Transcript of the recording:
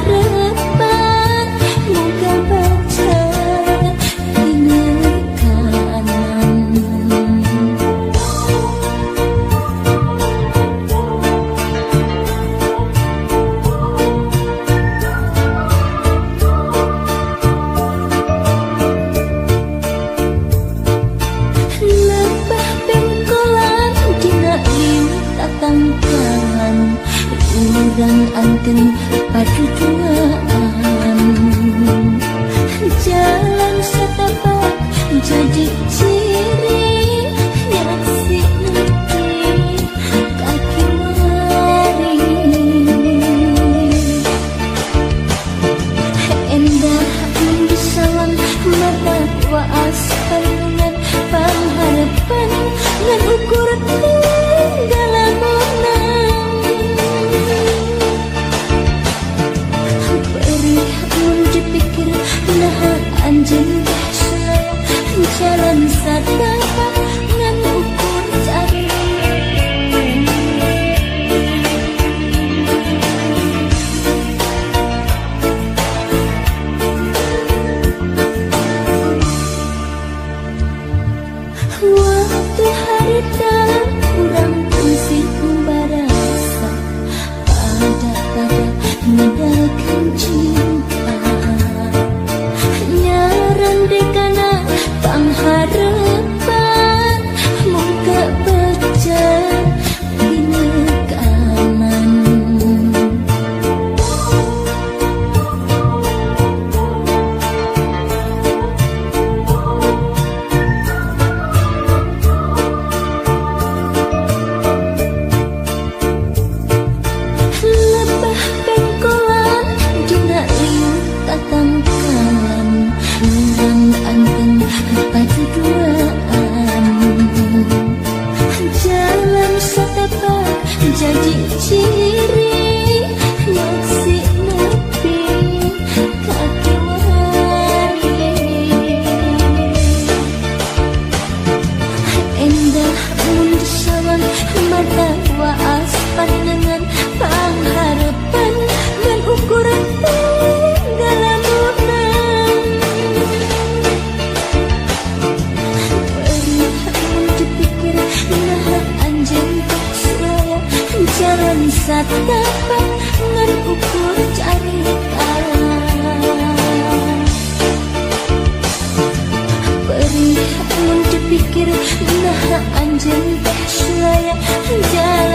pangharepan muga baca dina kanan. Lebah bengkolan dina liu tatangkangan urang anteng paduduaan. Jalan setapak jadi ciri nyaksi nanti kaki mari. Endah mendisawan mata waas pandangan pangharapan ngan ukur tinggalamunang. Perih mun dipikir nah anjeun teh saya jalan satapak ngan ukur cari. Waktu harita kurang pusing barasa pada ngedakan cinta nyaran dekana pangharepan muka baca dina kanan. Lebah bengkolan dina liu tatangkalan urang anteng paduduaan. Jalan setapak jadi ciri nyaksi nepi kaki mari. Endah mun disawan mata waas pandangan pangharepan ngan ukuran tinggalamunang. Perih mun dipikir nah anjeun teh saya jalan satapak ngan ukur cari kalah. Perih mun dipikir nah anjeun teh saya jalan